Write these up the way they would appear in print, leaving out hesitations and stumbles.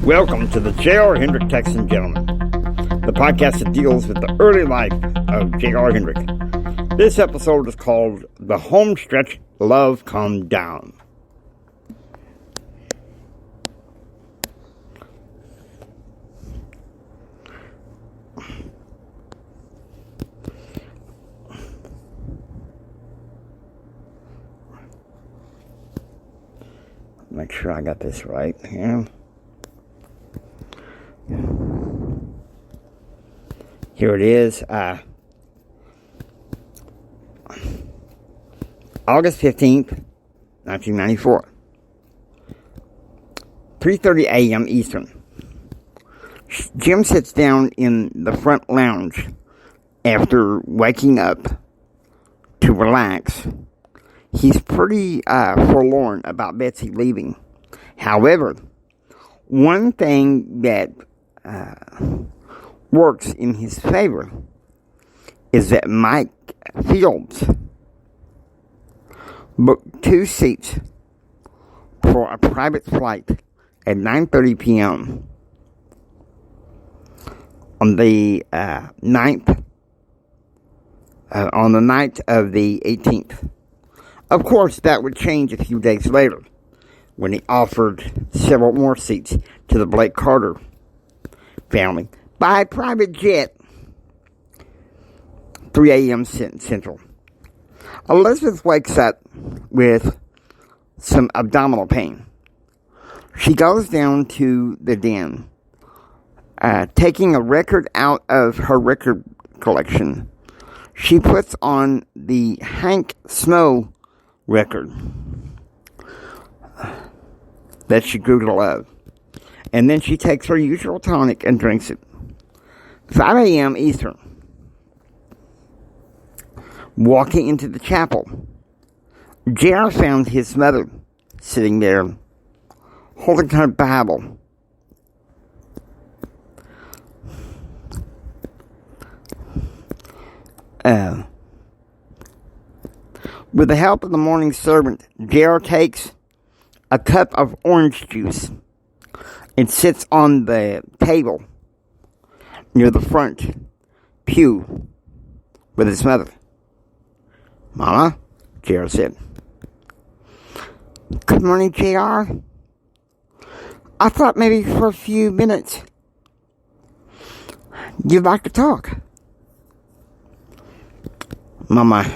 Welcome to the JR Hendrick Texan Gentleman, the podcast that deals with the early life of JR Hendrick. This episode is called The Homestretch Love Come Down. Make sure I got this right here. Here it is. August 15th, 1994. 3:30 a.m. Eastern. Jim sits down in the front lounge after waking up to relax. He's pretty forlorn about Betsy leaving. However, one thing that works in his favor is that Mike Fields booked 2 seats for a private flight at 9:30 p.m. on the 9th, on the night of the 18th. Of course, that would change a few days later when he offered several more seats to the Blake Carter family by private jet, 3 a.m. Central. Elizabeth wakes up with some abdominal pain. She goes down to the den, taking a record out of her record collection. She puts on the Hank Snow record that she grew to love. And then she takes her usual tonic and drinks it. 5 a.m. Eastern. Walking into the chapel, JR found his mother sitting there holding her Bible. With the help of the morning servant, JR takes a cup of orange juice and sits on the table near the front pew with his mother. "Mama," JR said. "Good morning, JR. I thought maybe for a few minutes you'd like to talk." "Mama,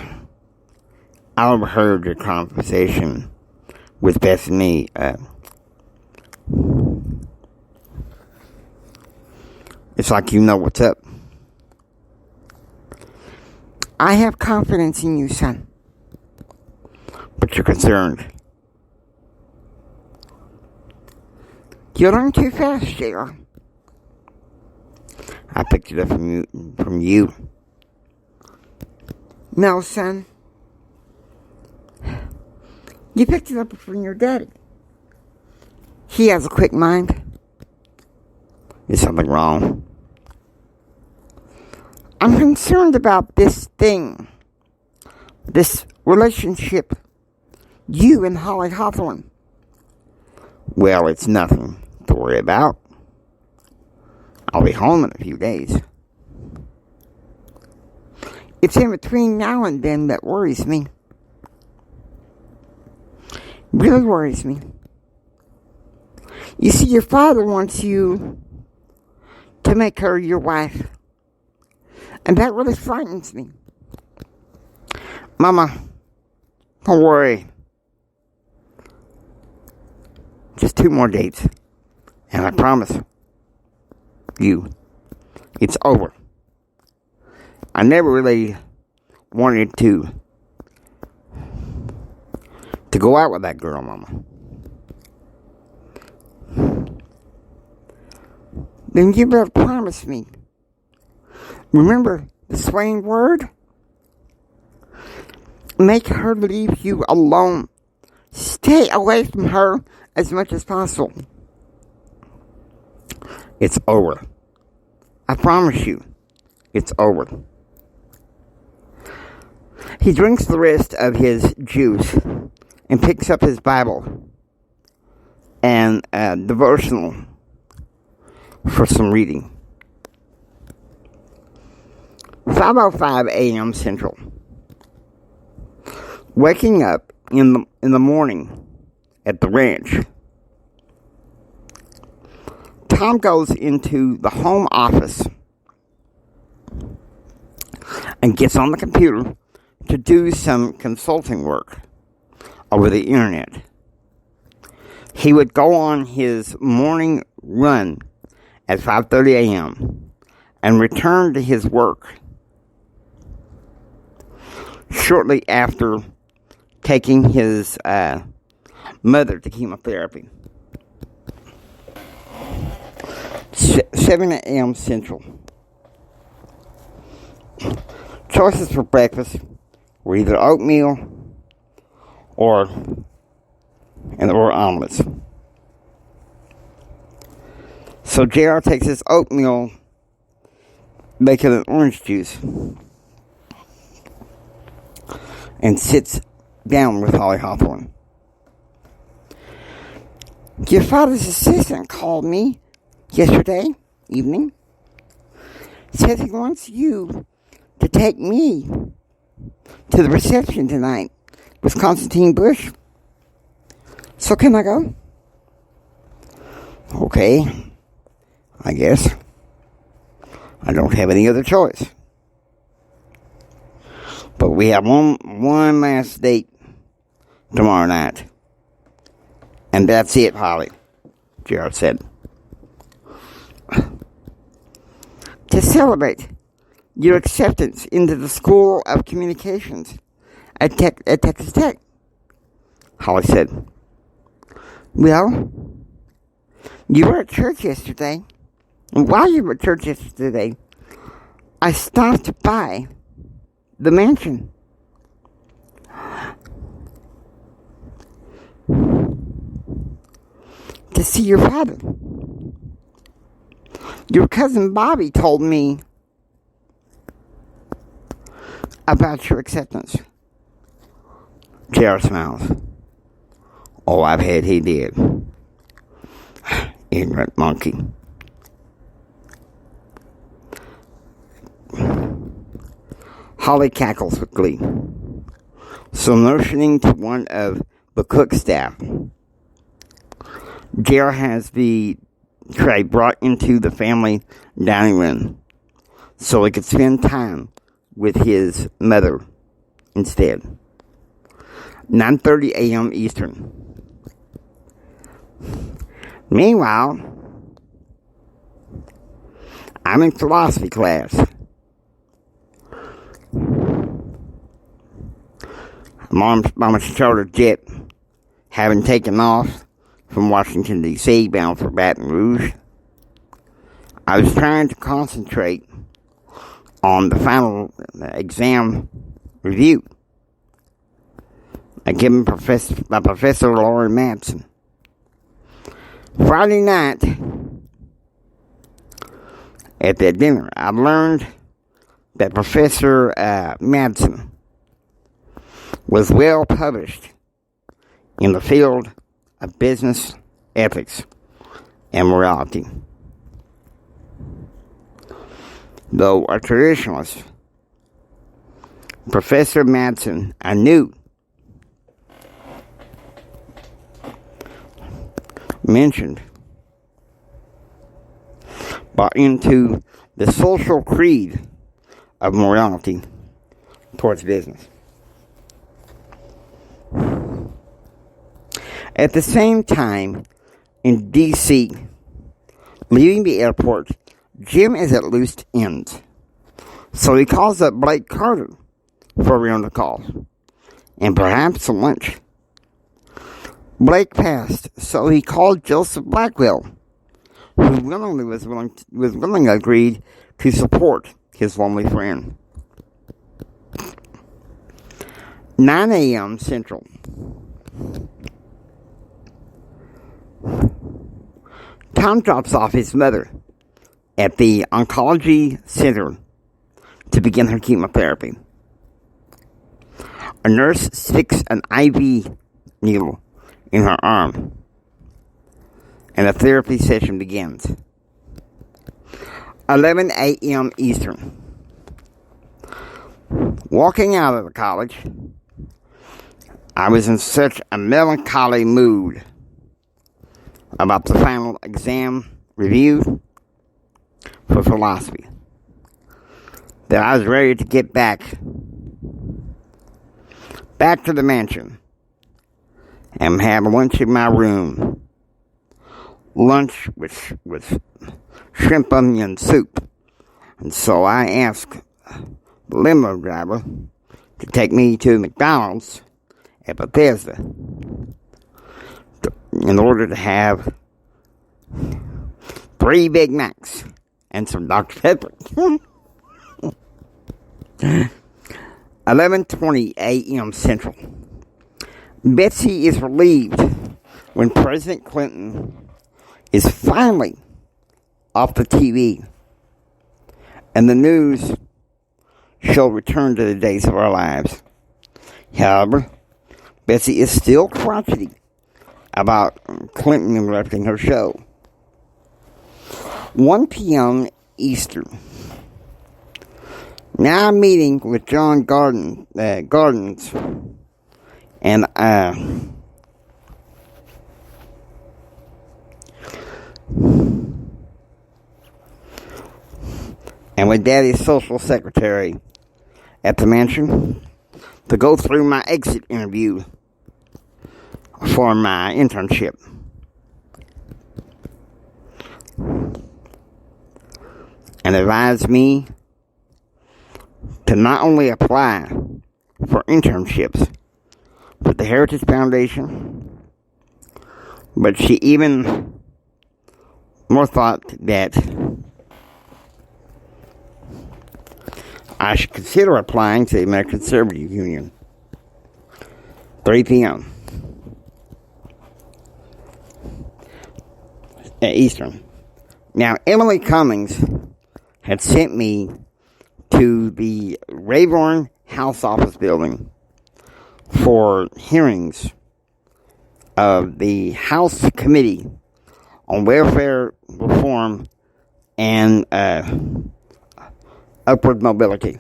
I overheard your conversation with Bethany. It's like you know what's up." "I have confidence in you, son." "But you're concerned." "You learn too fast, JR. "I picked it up from you. "No, son. You picked it up from your daddy. He has a quick mind." "Is something wrong?" "I'm concerned about this thing. This relationship. You and Holly Hawthorne." "Well, it's nothing to worry about. I'll be home in a few days." "It's in between now and then that worries me. Really worries me. You see, your father wants you to make her your wife. And that really frightens me." "Mama, don't worry. Just 2 more dates. And I promise you, it's over. I never really wanted to go out with that girl, Mama." "Then you better promise me. Remember the swaying word? Make her leave you alone. Stay away from her as much as possible." "It's over. I promise you, it's over." He drinks the rest of his juice and picks up his Bible and devotional for some reading. 5:05 a.m. Central. Waking up in the morning at the ranch, Tom goes into the home office and gets on the computer to do some consulting work over the internet. He would go on his morning run at 5:30 a.m. and return to his work shortly after taking his mother to chemotherapy. 7 a.m. Central. Choices for breakfast were either oatmeal or omelets. So JR takes his oatmeal, bacon, and orange juice, and sits down with Holly Hawthorne. Your father's assistant called me yesterday evening. Says he wants you to take me to the reception tonight with Constantine Bush. So can I go? Okay, I guess. I don't have any other choice. But we have one last date tomorrow night. And that's it, Holly, JR said. To celebrate your acceptance into the School of Communications at Texas Tech, Holly said. Well, you were at church yesterday. And while you were at church yesterday, I stopped by the mansion. To see your father. Your cousin Bobby told me about your acceptance. JR smiles. Oh, I've had he did. Ignorant monkey. Holly cackles with glee. So motioning to one of the cook staff, JR has the tray brought into the family dining room so he could spend time with his mother instead. 9:30 a.m. Eastern. Meanwhile, I'm in philosophy class. I'm on a charter jet, having taken off from Washington, D.C., bound for Baton Rouge. I was trying to concentrate on the final exam review given by Professor Lauren Madsen. Friday night, at that dinner, I learned that Professor Madsen was well published in the field of business ethics and morality. Though a traditionalist, Professor Madsen, I knew, mentioned, bought into the social creed of morality towards business. At the same time, in D.C., leaving the airport, Jim is at loose ends. So he calls up Blake Carter for a round of calls, and perhaps a lunch. Blake passed, so he called Joseph Blackwell, who willingly agreed to support his lonely friend. 9 a.m. Central. Tom drops off his mother at the oncology center to begin her chemotherapy. A nurse sticks an IV needle in her arm, and a therapy session begins. 11 a.m. Eastern. Walking out of the college, I was in such a melancholy mood about the final exam review for philosophy that I was ready to get back to the mansion and have lunch in my room. Lunch with shrimp onion soup. And so I asked the limo driver to take me to McDonald's at Bethesda in order to have 3 Big Macs and some Dr. Pepper. 11:20 a.m. Central. Betsy is relieved when President Clinton is finally off the TV and the news shall return to the days of our lives. However, Betsy is still crotchety about Clinton interrupting her show. 1 p.m. Eastern. Now I'm meeting with John Gardens and with Daddy's social secretary at the mansion to go through my exit interview for my internship. And advised me to not only apply for internships with the Heritage Foundation, but she even more thought that I should consider applying to the American Conservative Union. 3 p.m. Eastern. Now, Emily Cummings had sent me to the Rayburn House Office building for hearings of the House Committee on Welfare Reform and Upward Mobility.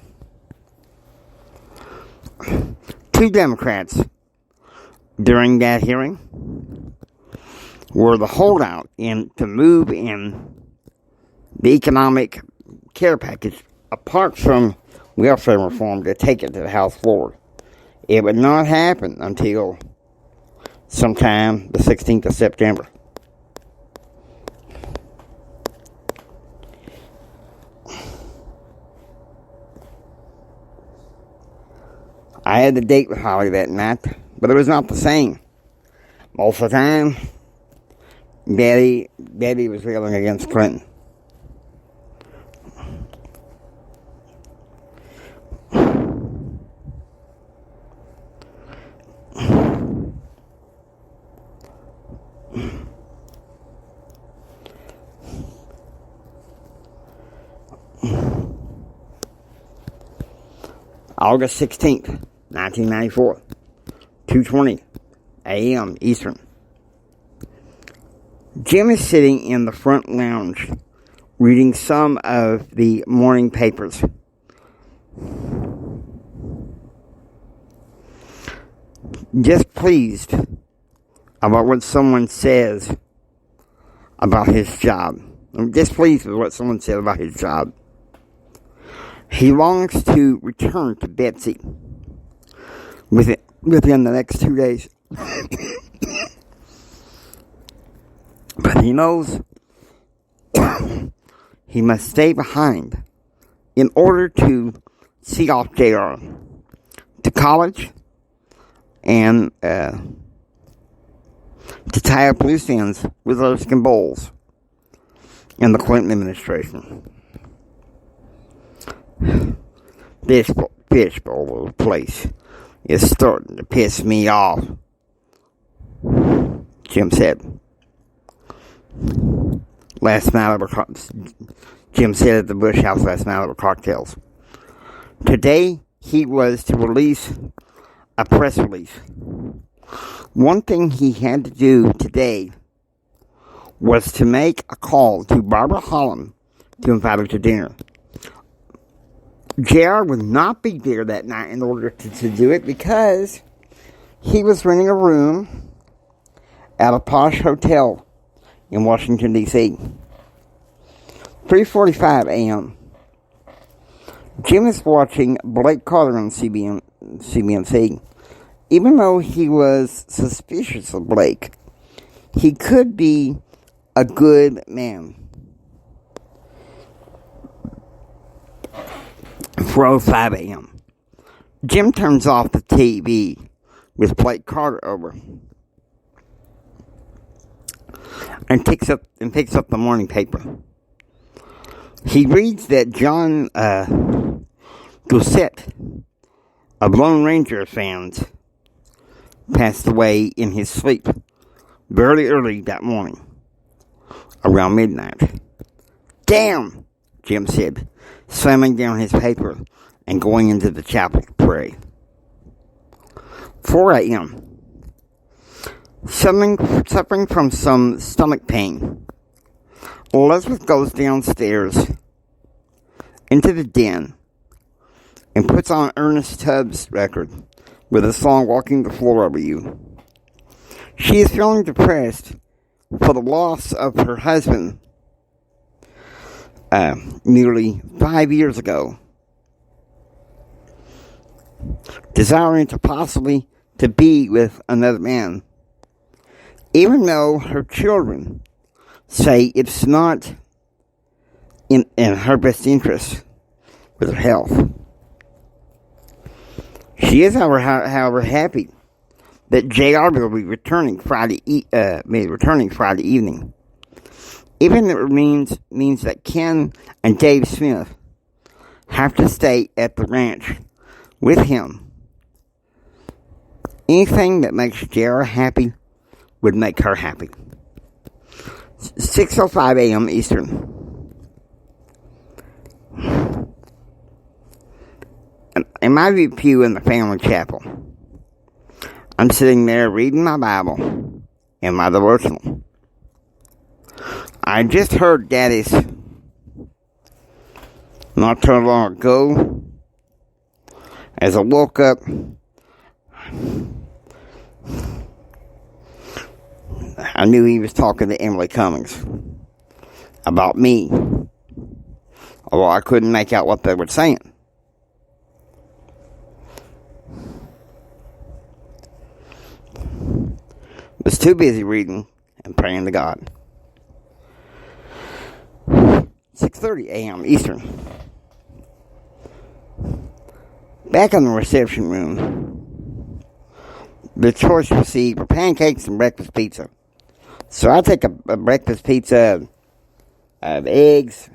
2 Democrats during that hearing were the holdout to move in the economic care package apart from welfare reform to take it to the House floor. It would not happen until sometime the 16th of September. I had a date with Holly that night, but it was not the same. Most of the time, Daddy was railing against Clinton. August 16th, 1994, 2:20 a.m. Eastern. Jim is sitting in the front lounge reading some of the morning papers. Just pleased about what someone says about his job. I'm displeased with what someone said about his job. He longs to return to Betsy within the next 2 days. But he knows he must stay behind in order to see off JR to college and to tie up loose ends with Erskine Bowles in the Clinton administration. This fishbowl place is starting to piss me off, Jim said. Jim said at the Bush House last night over cocktails. Today, he was to release a press release. One thing he had to do today was to make a call to Barbara Holland, to invite her to dinner. JR would not be there that night in order to do it because he was renting a room at a posh hotel in Washington, D.C. 3:45 a.m. Jim is watching Blake Carter on CBNC. Even though he was suspicious of Blake, he could be a good man. 4:05 a.m. Jim turns off the TV with Blake Carter over and picks up the morning paper. He reads that John Gossett of Lone Ranger fans passed away in his sleep very early that morning, around midnight. Damn, Jim said, slamming down his paper and going into the chapel to pray. 4 a.m. Suffering from some stomach pain, Elizabeth goes downstairs into the den and puts on Ernest Tubbs' record with the song Walking the Floor Over You. She is feeling depressed for the loss of her husband nearly 5 years ago, desiring to possibly to be with another man, even though her children say it's not in her best interest with her health. She is, however, happy that JR will be returning Friday evening. Even if it means that Ken and Dave Smith have to stay at the ranch with him. Anything that makes JR happy would make her happy. 6:05 a.m. Eastern. In my pew in the family chapel, I'm sitting there reading my Bible and my devotional. I just heard Daddy's not too long ago. As I woke up, I knew he was talking to Emily Cummings about me, although I couldn't make out what they were saying. Was too busy reading and praying to God. 6:30 a.m. Eastern. Back in the reception room, the choice received were pancakes and breakfast pizza. So I take a breakfast pizza of eggs,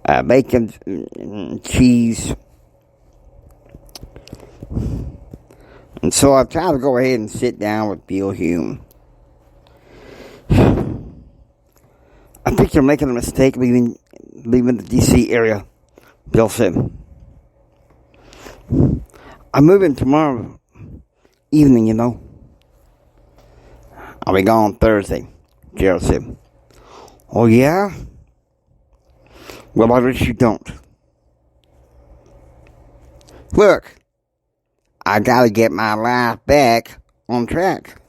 bacon, and cheese. And so I try to go ahead and sit down with Bill Hume. I think you're making a mistake leaving the D.C. area, Bill said. I'm moving tomorrow evening, you know. I'll be gone Thursday, Gerald said. Oh, yeah? Well, I wish you don't. Look, I gotta get my life back on track.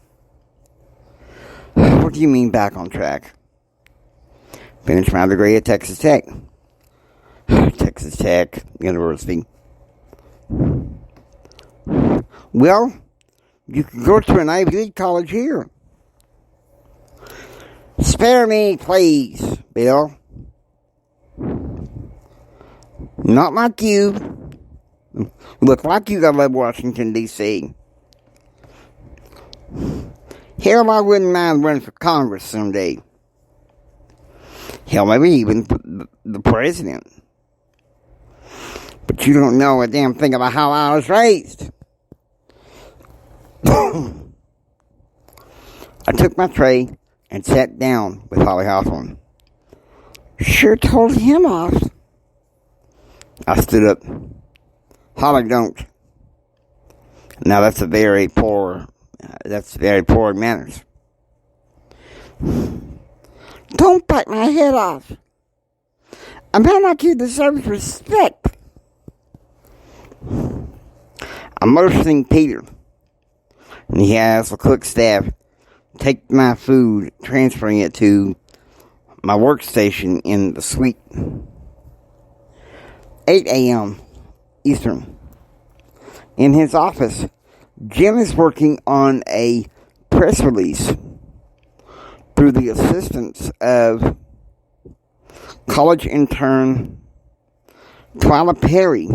What do you mean back on track? Finished my degree at Texas Tech. Texas Tech University. Well, you can go to an Ivy League college here. Spare me, please, Bill. Not like you. Look like you gotta live Washington, D.C. Hell, I wouldn't mind running for Congress someday. Hell, maybe even the president. But you don't know a damn thing about how I was raised. I took my tray and sat down with Holly Hawthorne. Sure told him off. I stood up. Holly, don't. Now that's very poor manners. Don't bite my head off. A man like you deserves respect. I'm motioning Peter, and he has the cook staff take my food, transferring it to my workstation in the suite. 8 a.m. Eastern. In his office, Jim is working on a press release through the assistance of college intern Twyla Perry,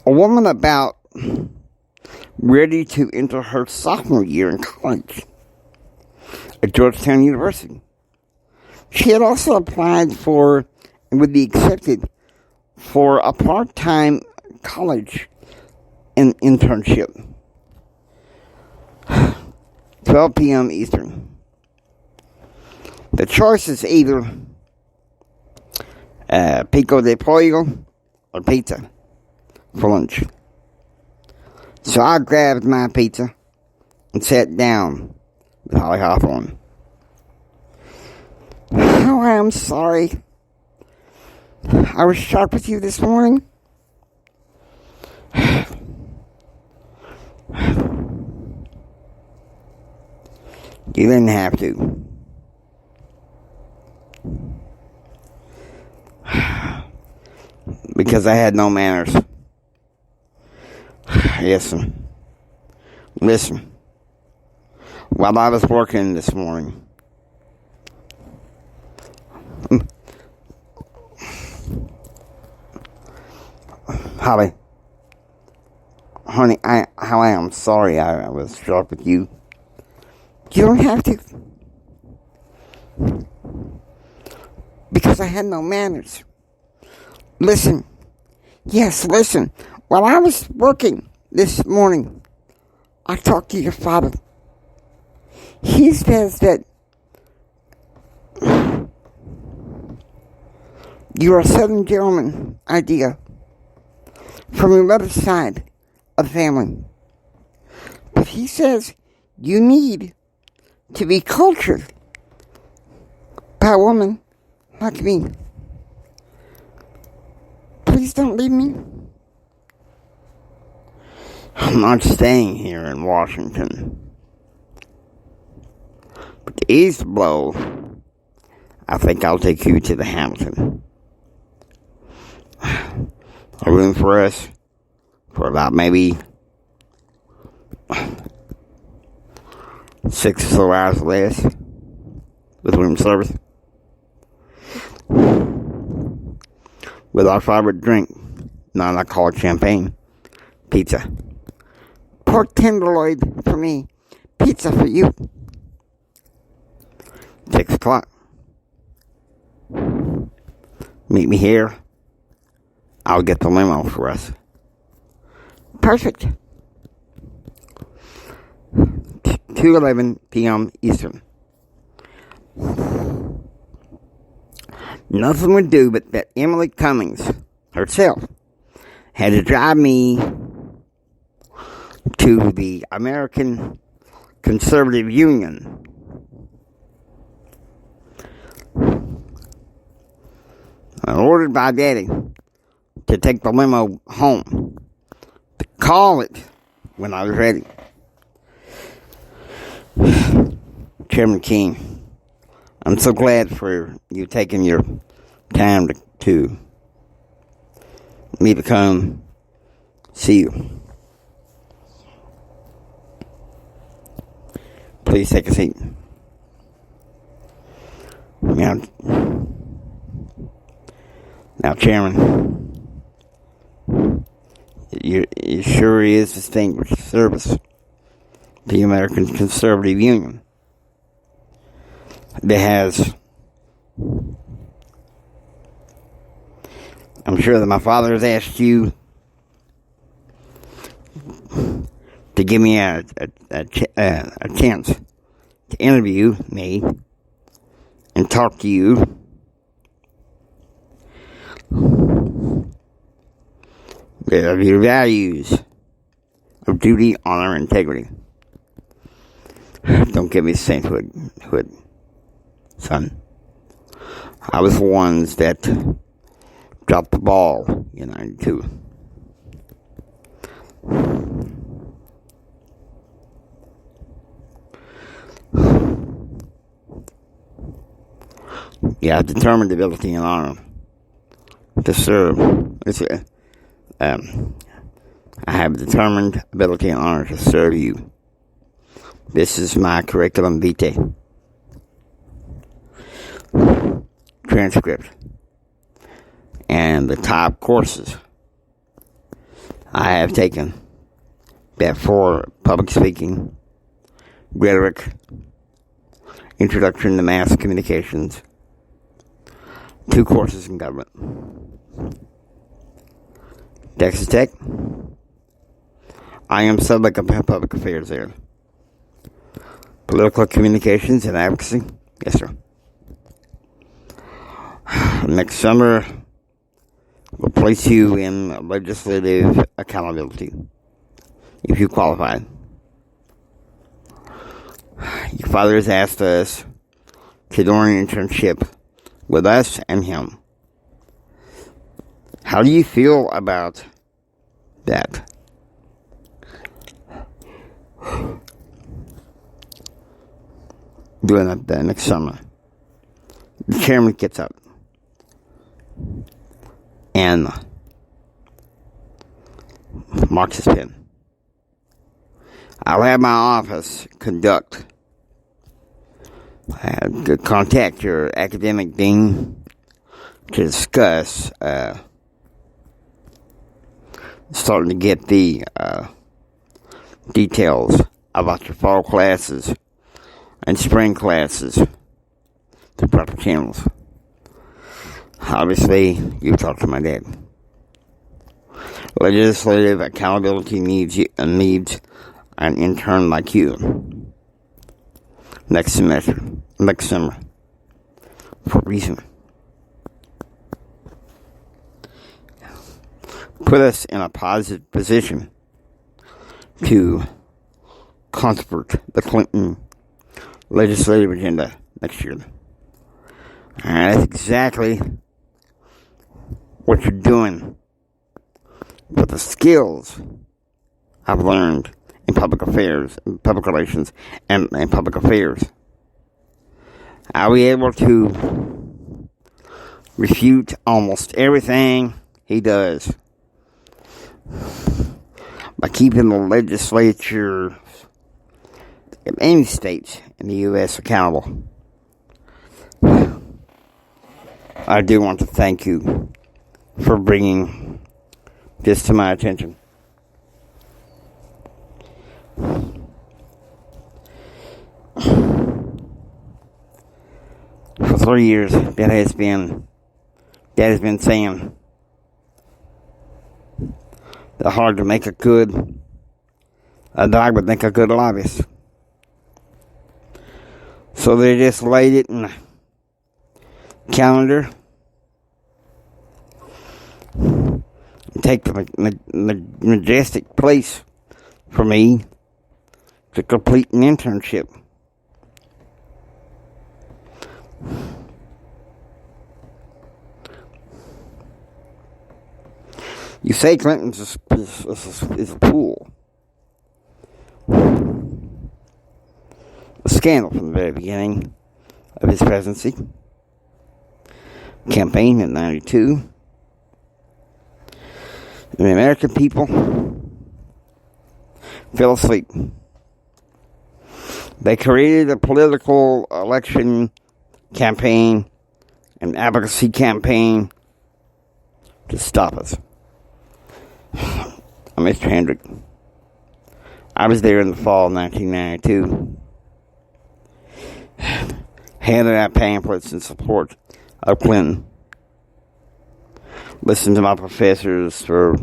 a woman about ready to enter her sophomore year in college at Georgetown University. She had also applied for and would be accepted for a part-time college internship. 12 p.m. Eastern. The choice is either pico de pollo or pizza for lunch. So I grabbed my pizza and sat down with Holly Hawthorne. Oh, I'm sorry. I was sharp with you this morning. You didn't have to. Because I had no manners. Listen. While I was working this morning, Holly, honey, I am sorry I was sharp with you. You don't have to. Because I had no manners. Listen. Yes, listen. While I was working this morning, I talked to your father. He says that you're a Southern gentleman idea from the other side of the family. But he says you need to be cultured by a woman like me. Please don't leave me. I'm not staying here in Washington. But the east blow, I think I'll take you to the Hampton. A room for us for about maybe 6 or so hours less with room service. With our favorite drink, non-alcoholic champagne, pizza. Pork tenderloin for me, pizza for you. 6 o'clock. Meet me here. I'll get the limo for us. Perfect. 2:11 p.m. Eastern. Nothing would do but that Emily Cummings herself had to drive me to the American Conservative Union. I ordered by Daddy to take the limo home, to call it when I was ready. Chairman King, I'm so glad for you taking your time to me to come see you. Please take a seat. Now, Chairman, it sure is distinguished service to the American Conservative Union. That has, I'm sure that my father has asked you to give me a chance to interview me and talk to you of your values of duty, honor, and integrity. Don't give me sainthood. son. I was the ones that dropped the ball in 92. Yeah, determined ability and honor to serve. I have determined ability and honor to serve you. This is my curriculum vitae. Transcript. And the top courses I have taken that for public speaking, rhetoric, introduction to mass communications, 2 courses in government. Texas Tech. I am subject of public affairs there. Political communications and advocacy. Yes, sir. Next summer, we'll place you in legislative accountability if you qualify. Your father has asked us to do an internship with us and him. How do you feel about that? Doing that next summer. The chairman gets up and marks his pen. I'll have my office contact your academic dean to discuss starting to get the details about your fall classes and spring classes to proper channels. Obviously, you talk to my dad. Legislative accountability needs an intern like you next summer, for a reason. Put us in a positive position to convert the Clinton legislative agenda next year. And that's exactly what you're doing with the skills I've learned in public affairs, public relations, and public affairs. I'll be able to refute almost everything he does by keeping the legislature of any states in the U.S. accountable. I do want to thank you for bringing this to my attention. For 3 years, Dad has been saying that hard to make a good, that I would make a good lobbyist. So they just laid it in the calendar. Take the majestic place for me to complete an internship. You say Clinton's is a fool. A scandal from the very beginning of his presidency. Campaign in 92. The American people fell asleep. They created a political election campaign, an advocacy campaign to stop us. I'm Mr. Hendrick. I was there in the fall of 1992. Handed out pamphlets in support of Clinton. Listened to my professors for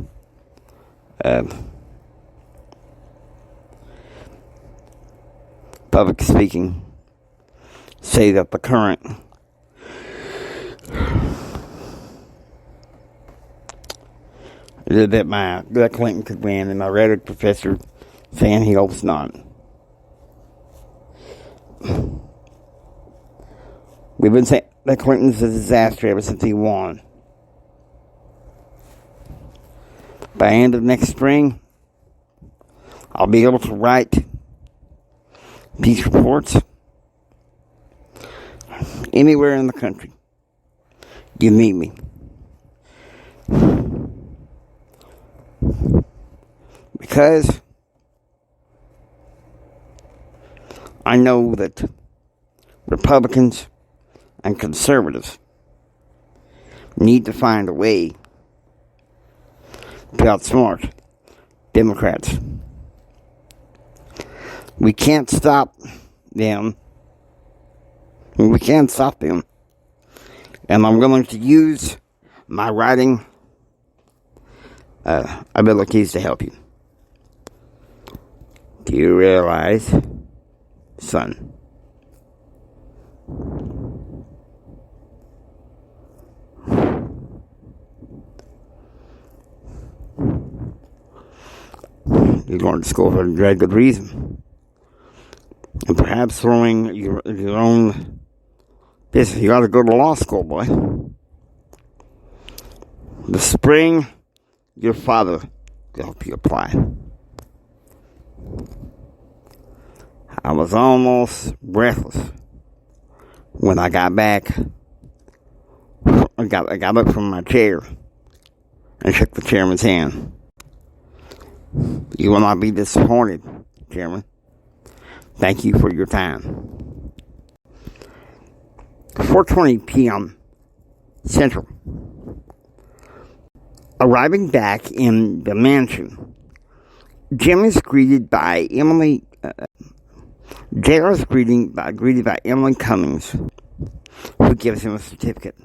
public speaking say that the current that Clinton could win, and my rhetoric professor saying he hopes not. We've been saying that Clinton's a disaster ever since he won. By the end of next spring, I'll be able to write peace reports anywhere in the country you need me. Because I know that Republicans and conservatives need to find a way to outsmart Democrats. We can't stop them. We can't stop them. And I'm willing to use my writing abilities to help you. Do you realize, son? You're going to school for a very good reason. And perhaps throwing your own business. You ought to go to law school, boy. The spring, your father will help you apply. I was almost breathless when I got back. I got up from my chair and shook the chairman's hand. You will not be disappointed, Chairman. Thank you for your time. 4:20 p.m. Central. Arriving back in the mansion, Jim is greeted by Emily. JR is greeted by Emily Cummings, who gives him a certificate.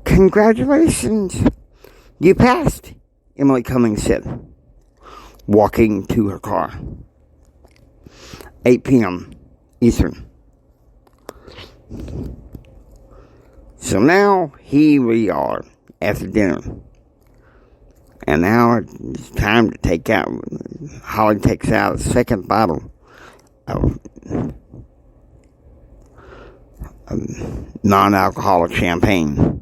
Congratulations, you passed, Emily Cummings said, walking to her car. 8 p.m. Eastern. So now, here we are after dinner. And now it's time to take out, Holly takes out a second bottle of non-alcoholic champagne.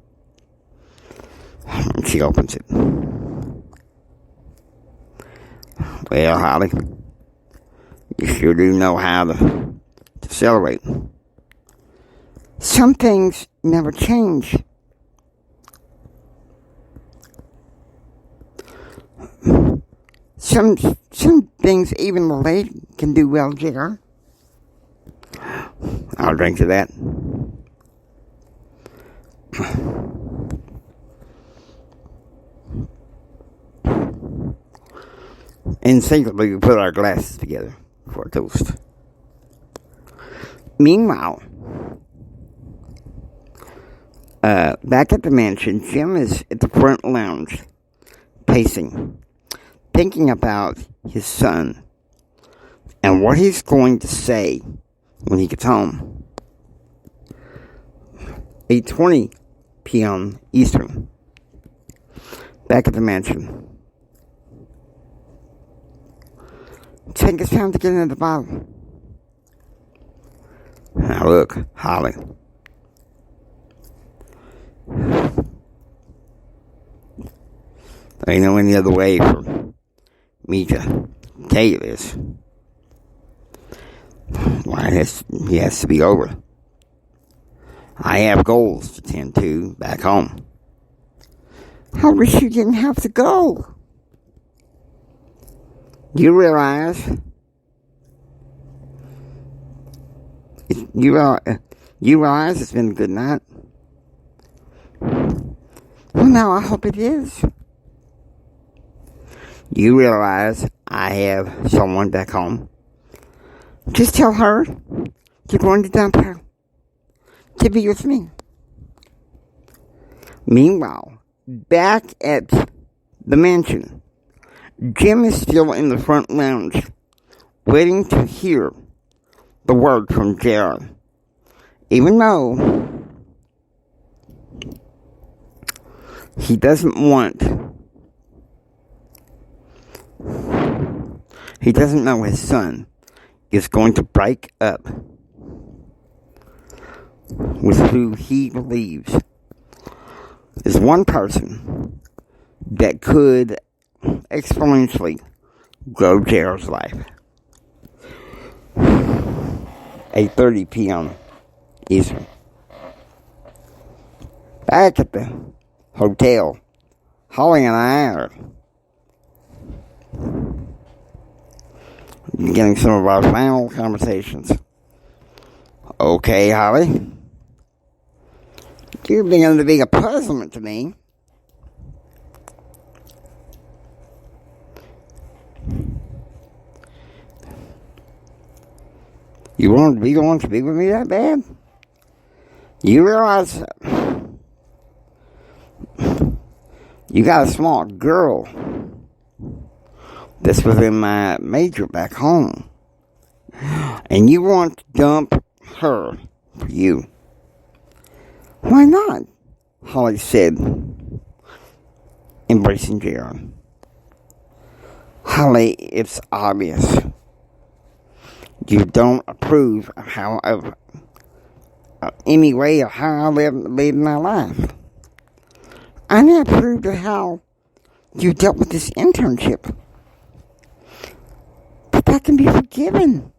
And she opens it. Well, Holly, you sure do know how to celebrate. Some things never change. Some things even the lady can do well, JR. I'll drink to that. Instinctively, we put our glasses together for a toast. Meanwhile, back at the mansion, Jim is at the front lounge, pacing, thinking about his son and what he's going to say when he gets home. 8:20 p.m. Eastern. Back at the mansion. Think it's time to get into the bottle. Now look, Holly. There ain't no any other way for me to tell you this. Why, he has to be over. I have goals to tend to back home. I wish you didn't have to go. You realize it's been a good night? Well, now I hope it is. You realize I have someone back home? Just tell her you're going to dump her to be with me. Meanwhile, back at the mansion, Jim is still in the front lounge, waiting to hear the word from JR. Even though he doesn't know his son is going to break up with who he believes is one person that could exponentially grow JR's life. 8:30 p.m. Eastern. Back at the hotel, Holly and I are getting some of our final conversations. Okay, Holly. You're beginning to be a puzzlement to me. You want to be with me that bad? You realize you got a small girl that's within my major back home, and you want to dump her for you. Why not? Holly said, embracing JR. Holly, it's obvious you don't approve of how any way of how I live my life. I never approved of how you dealt with this internship. But that can be forgiven.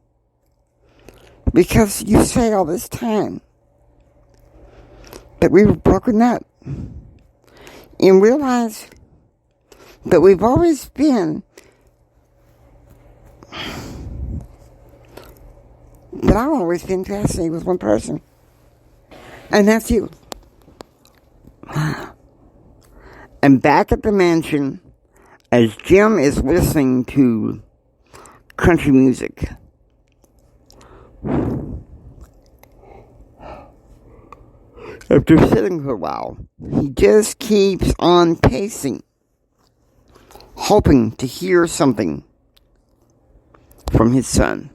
Because you say all this time that we were broken up. And realize that we've always been, that I've always been fascinated with one person. And that's you. And back at the mansion, as Jim is listening to country music, after sitting for a while, he just keeps on pacing, hoping to hear something from his son.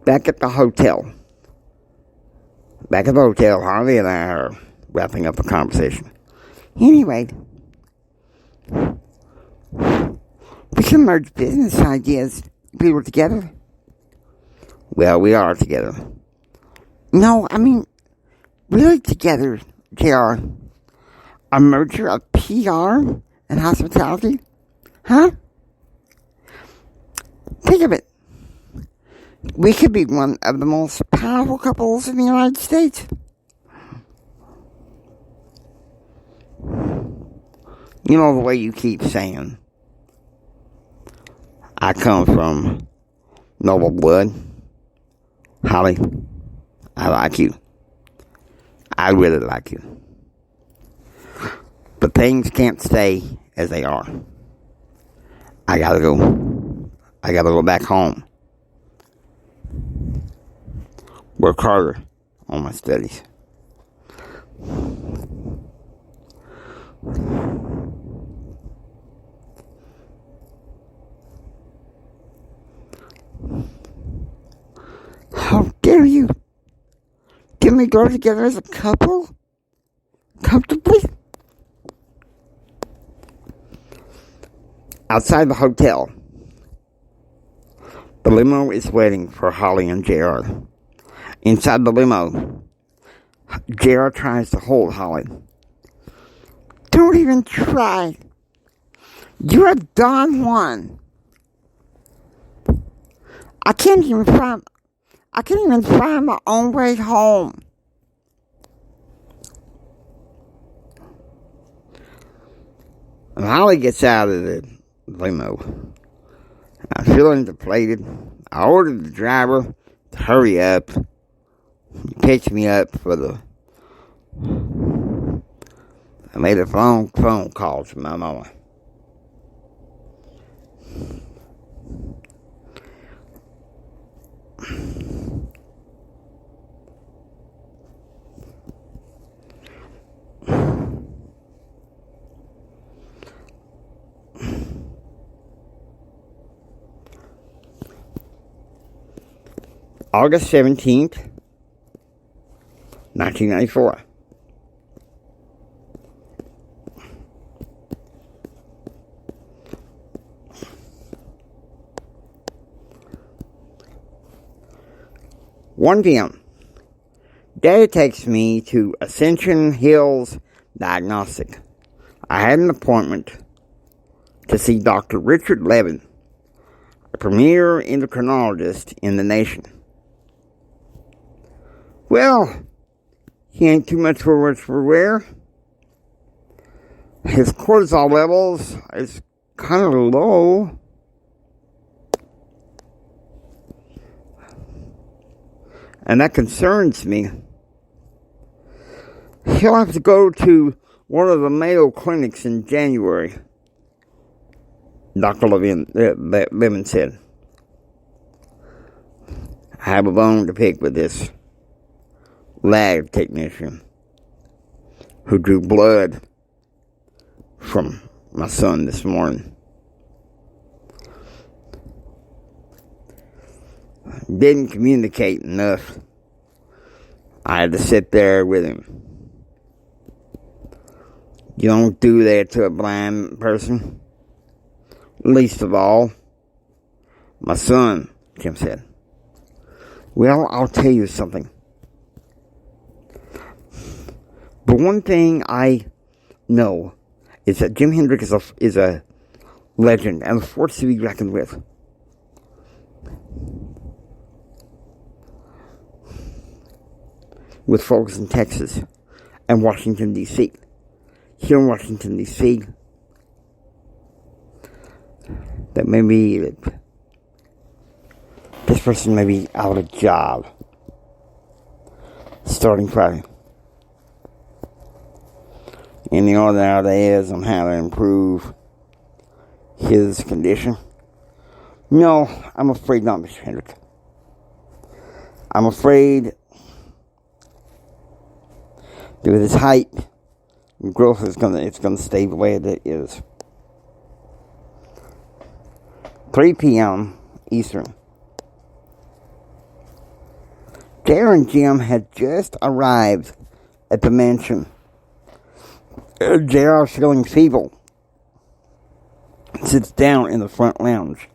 Back at the hotel, Harvey and I are wrapping up a conversation. Anyway, we can merge business ideas if we were together. Well, we are together. No, I mean, really together, JR. A merger of PR and hospitality? Huh? Think of it. We could be one of the most powerful couples in the United States. You know the way you keep saying, I come from noble blood. Holly, I like you. I really like you. But things can't stay as they are. I gotta go. I gotta go back home. Work harder on my studies. How dare you? Can we go together as a couple? Comfortably? Outside the hotel, the limo is waiting for Holly and JR. Inside the limo, JR tries to hold Holly. Don't even try. You're a Don Juan. I can't even find my own way home. And Holly gets out of the limo. I'm feeling deflated. I ordered the driver to hurry up. He picked me up I made a phone call to my mama. August 17th, 1994. 1 p.m. Daddy takes me to Ascension Hills Diagnostic. I had an appointment to see Dr. Richard Levin, a premier endocrinologist in the nation. Well, he ain't too much for which for wear. His cortisol levels is kind of low. And that concerns me. He'll have to go to one of the Mayo clinics in January, Dr. Levin said. I have a bone to pick with this lab technician who drew blood from my son this morning. Didn't communicate enough. I had to sit there with him. You don't do that to a blind person. Least of all, my son, Jim said. Well, I'll tell you something. But one thing I know is that Jim Hendrick is a legend and a force to be reckoned with. With folks in Texas and Washington, D.C. Here in Washington, D.C., that maybe this person may be out of job starting Friday. And the other ideas on how to improve his condition. No, I'm afraid not, Mr. Hendrick. I'm afraid that with his height and growth, it's gonna stay the way it is. 3 p.m. Eastern. JR and Jim had just arrived at the mansion. JR, feeling feeble, sits down in the front lounge,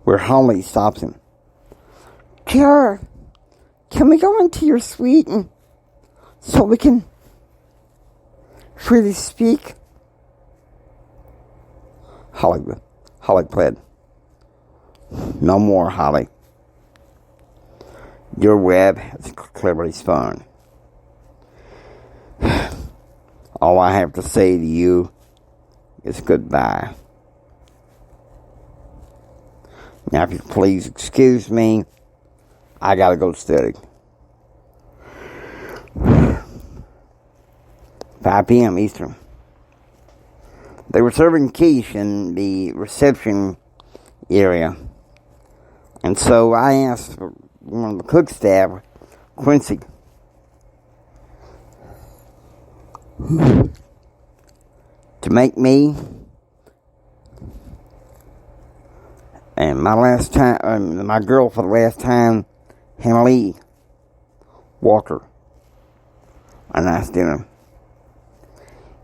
where Holly stops him. JR, can we go into your suite so we can freely speak? Holly pled. No more, Holly. Your web is cleverly spun. All I have to say to you is goodbye. Now, if you please excuse me, I gotta go study. 5 p.m. Eastern. They were serving quiche in the reception area. And so I asked one of the cook staff, Quincy, to make me and my girl for the last time, Hannah Lee Walker, a nice dinner.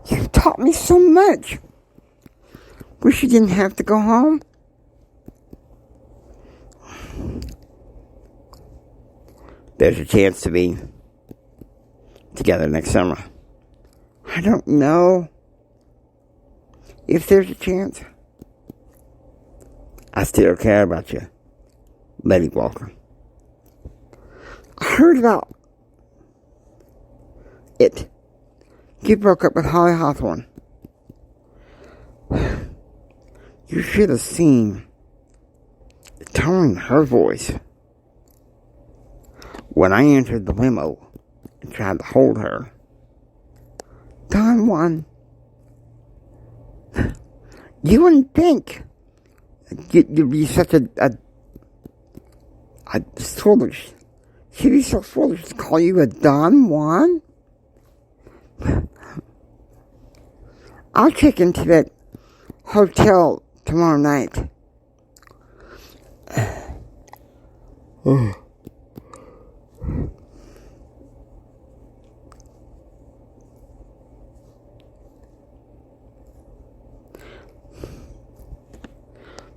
You taught me so much. Wish you didn't have to go home. There's a chance to be together next summer. I don't know if there's a chance. I still care about you, Lady Walker. I heard about it. You broke up with Holly Hawthorne. You should have seen the tone in her voice when I entered the limo and tried to hold her. Don Juan, you wouldn't think you'd be such a foolish. She'd be so foolish to call you a Don Juan. I'll check into that hotel tomorrow night.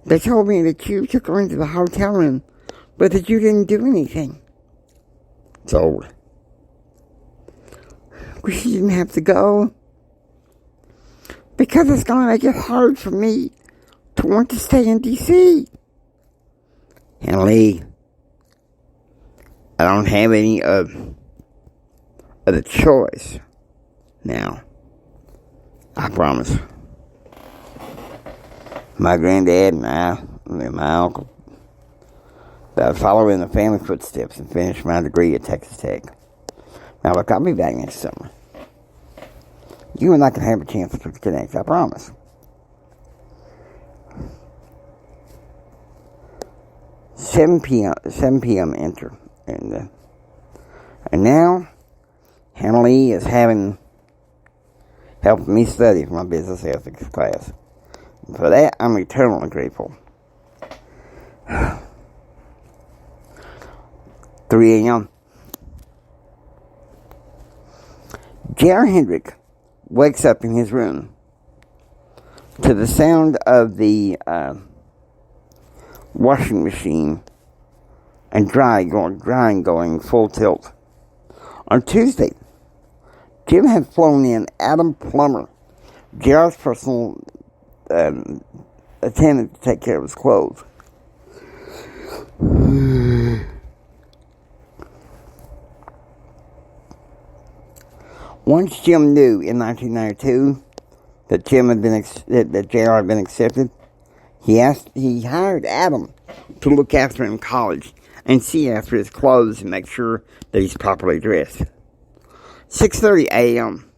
They told me that you took her into the hotel room, but that you didn't do anything. old. Wish you didn't have to go. Because it's going to make it hard for me to want to stay in D.C. And Lee, I don't have any of the choice now. I promise. My granddad and my uncle, that I follow in the family footsteps and finish my degree at Texas Tech. Now look, I'll be back next summer. You and I can have a chance to connect, I promise. Seven p.m. enter. And now, Hannah Lee is helping me study for my business ethics class. And for that, I'm eternally grateful. 3 a.m. JR Hendrick wakes up in his room to the sound of the washing machine and drying going full tilt. On Tuesday, Jim had flown in Adam Plummer, JR's personal attendant, to take care of his clothes. Once Jim knew in 1992 that that JR had been accepted, he hired Adam to look after him in college and see after his clothes and make sure that he's properly dressed. 6:30 a.m.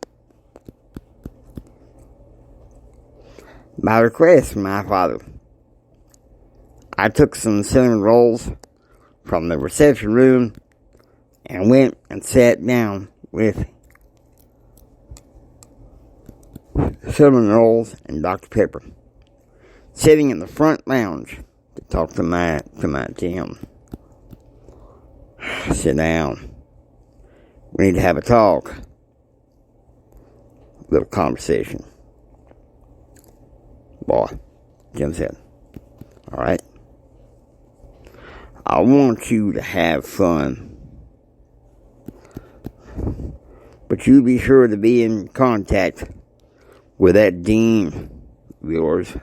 By request from my father, I took some cinnamon rolls from the reception room and went and sat down with cinnamon rolls and Dr. Pepper, sitting in the front lounge to talk to my Jim. Sit down. We need to have a talk. Little conversation. Boy, Jim said, all right. I want you to have fun. But you be sure to be in contact with that dean of yours.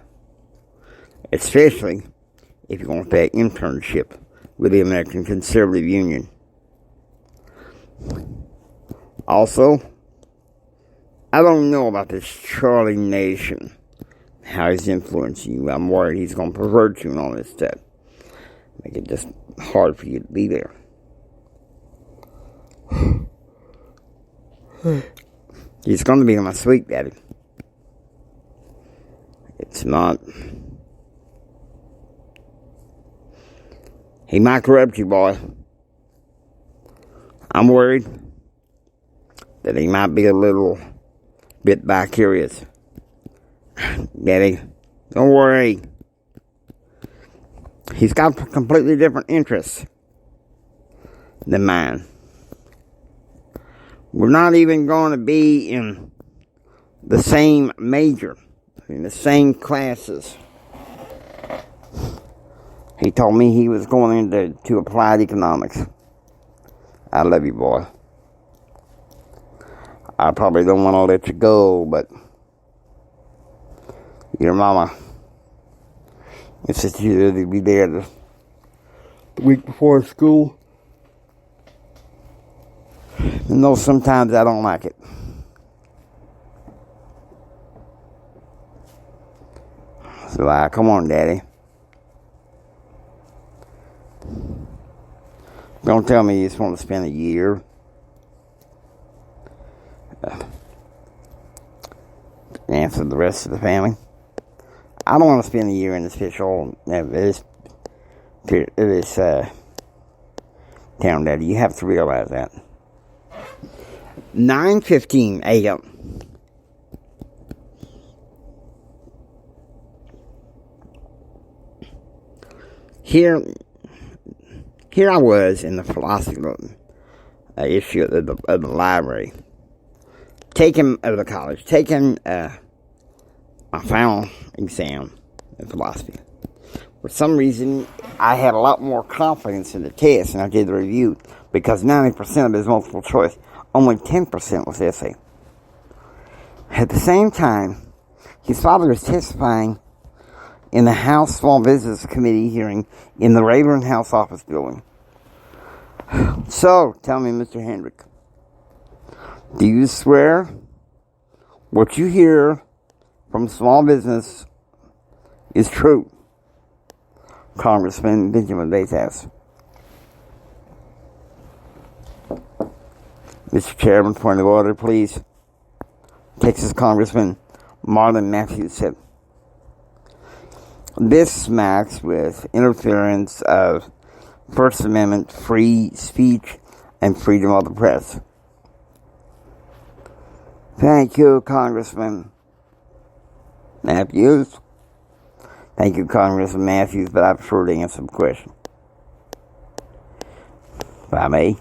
Especially if you're going to take internship with the American Conservative Union. Also, I don't know about this Charlie Nation, how he's influencing you. I'm worried he's going to pervert you and all this stuff. Make it just hard for you to be there. He's going to be my sweet daddy. It's not. He might corrupt you, boy. I'm worried that he might be a little bit vicarious. Daddy, don't worry. He's got completely different interests than mine. We're not even going to be in the same major, in the same classes. He told me he was going into applied economics. I love you, boy. I probably don't want to let you go, but your mama insisted you to be there the week before school. You know, sometimes I don't like it. So come on, Daddy. Don't tell me you just want to spend a year. Answer the rest of the family. I don't want to spend a year in this town, Daddy. You have to realize that. 9:15 a.m. Here I was in the philosophy issue of the library, taking my final exam in philosophy. For some reason, I had a lot more confidence in the test when I did the review, because 90% of it is multiple choice. Only 10% was essay. At the same time, his father was testifying in the House Small Business Committee hearing in the Rayburn House Office Building. So, tell me, Mr. Hendrick, do you swear what you hear from small business is true? Congressman Benjamin Bates asked. Mr. Chairman, point of order, please. Texas Congressman Marlon Matthews said. This smacks with interference of First Amendment free speech and freedom of the press. Thank you, Congressman Matthews. Thank you, Congressman Matthews, but I prefer to answer the question. If I may.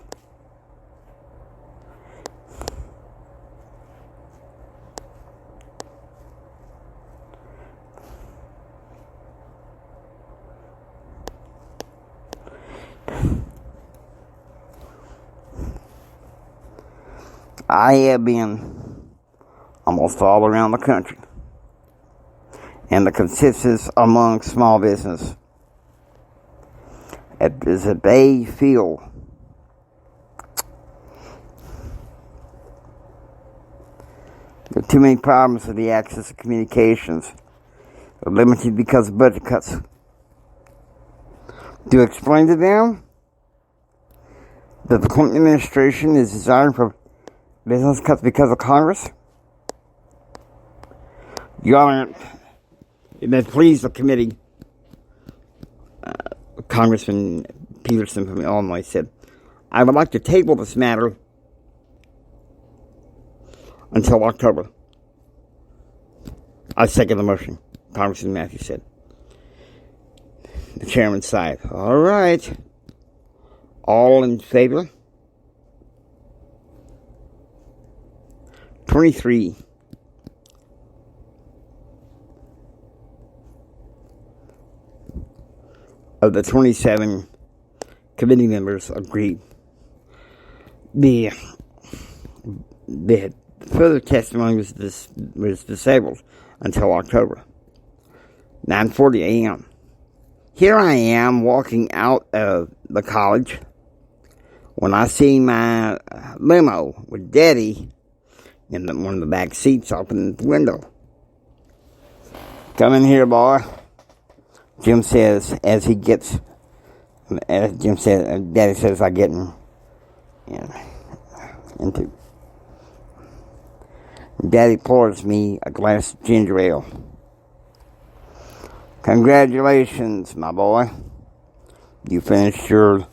I have been almost all around the country, and the consensus among small business is that they feel there are too many problems with the access to communications, are limited because of budget cuts. To explain to them that the Clinton administration is desiring for business cuts because of Congress? Your Honor, it may please the committee. Congressman Peterson from Illinois said, I would like to table this matter until October. I second the motion, Congressman Matthews said. The chairman sighed. All right. All in favor? 23. Of the 27 committee members agreed. The further testimony was disabled until October. 9:40 a.m. Here I am walking out of the college when I see my limo with Daddy in one of the back seats open the window. Come in here, boy. Jim says as he gets, Daddy says I get into. Daddy pours me a glass of ginger ale. Congratulations, my boy. You finished well.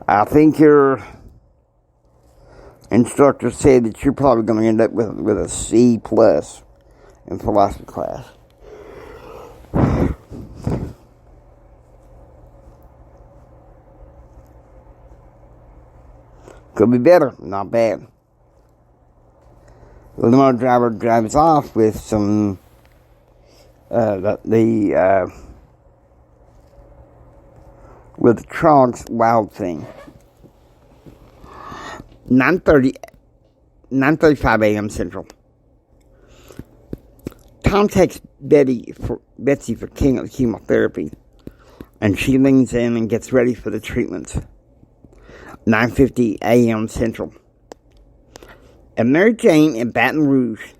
I think your instructor said that you're probably going to end up with a C+ in philosophy class. Could be better, not bad. The limo driver drives off with some with the Trog's Wild Thing. 9:35 a.m. Central. Tom takes Betsy for chemotherapy, and she leans in and gets ready for the treatments. 9:50 a.m. Central. And Mary Jane in Baton Rouge.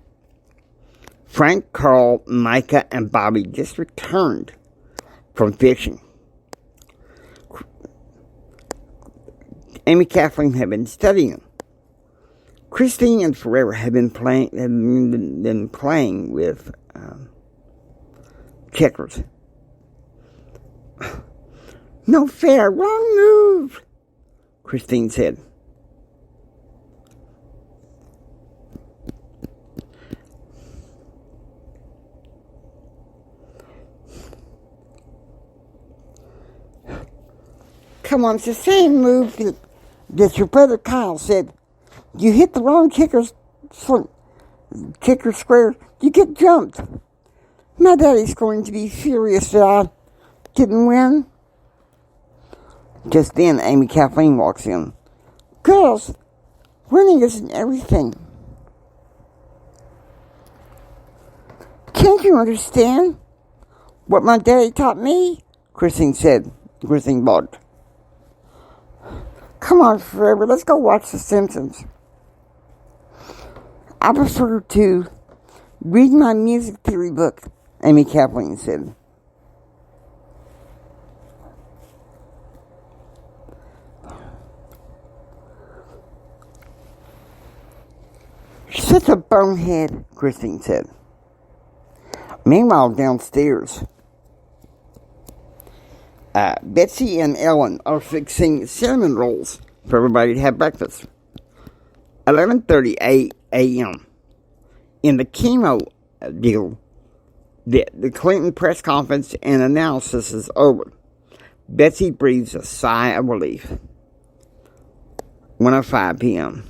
Frank, Carl, Micah, and Bobby just returned from fishing. Amy Kathleen had been studying. Christine and Ferreira had been playing with checkers. No fair, wrong move, Christine said. Come on, it's the same move that your brother Kyle said. You hit the wrong kicker square, you get jumped. My daddy's going to be furious that I didn't win. Just then, Amy Kathleen walks in. Girls, winning isn't everything. Can't you understand what my daddy taught me? Christine said. Christine barked. Come on, Forever, let's go watch The Simpsons. I prefer to read my music theory book, Amy Kathleen said. She's such a bonehead, Christine said. Meanwhile, downstairs, Betsy and Ellen are fixing cinnamon rolls for everybody to have breakfast. 11:30 a.m. In the chemo deal, the Clinton press conference and analysis is over. Betsy breathes a sigh of relief. 1:05 p.m.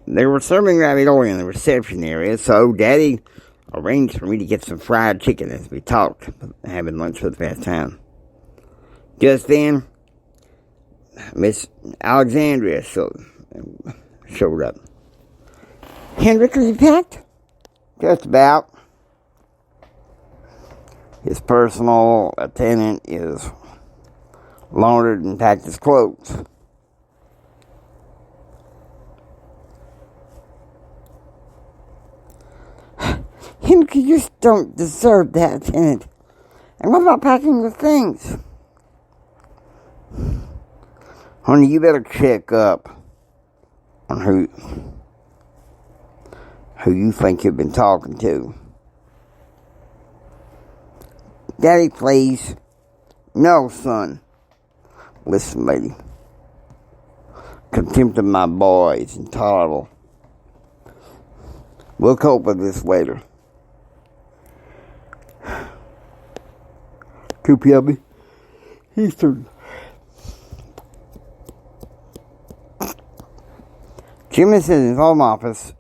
They were serving ravioli in the reception area, so Daddy arranged for me to get some fried chicken as we talked, having lunch for the first time. Just then, Miss Alexandria showed up. Hendrick, are you packed? Just about. His personal attendant is laundered and packed his clothes. Hendrick, you just don't deserve that, attendant. And what about packing your things? Honey, you better check up on who you think you've been talking to. Daddy, please. No, son. Listen, lady. Contempt of my boy is intolerable. We'll cope with this later. Coopy, Eastern. Jim is in his home office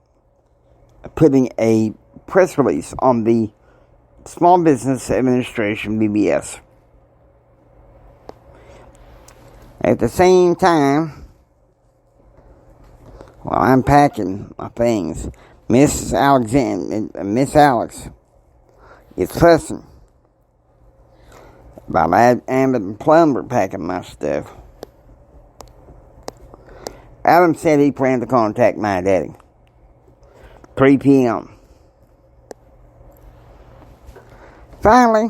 putting a press release on the Small Business Administration BBS. At the same time, while I'm packing my things, Miss Alex is fussing about Abbott and Plumber packing my stuff. Adam said he planned to contact my daddy. 3 p.m. Finally,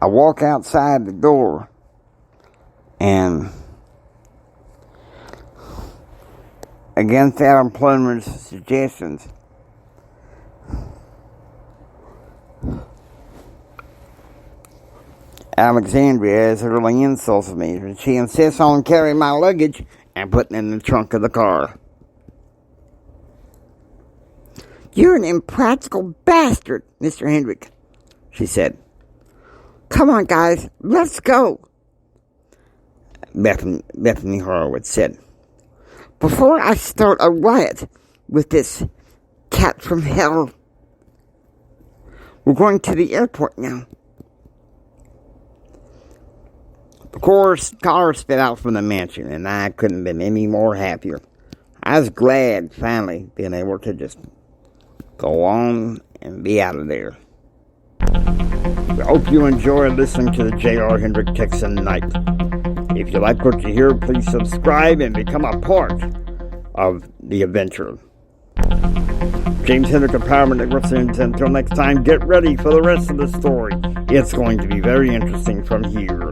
I walk outside the door and against Adam Plummer's suggestions, Alexandria is really insults me. She insists on carrying my luggage and putting it in the trunk of the car. You're an impractical bastard, Mr. Hendrick, she said. Come on, guys, let's go, Bethany Horowitz said. Before I start a riot with this cat from hell. We're going to the airport now. The car sped out from the mansion, and I couldn't have been any more happier. I was glad, finally, being able to just go on and be out of there. I hope you enjoy listening to the JR Hendrick Texan Night. If you like what you hear, please subscribe and become a part of the adventure. James Hendrick Empowerment Network. Until next time, get ready for the rest of the story. It's going to be very interesting from here.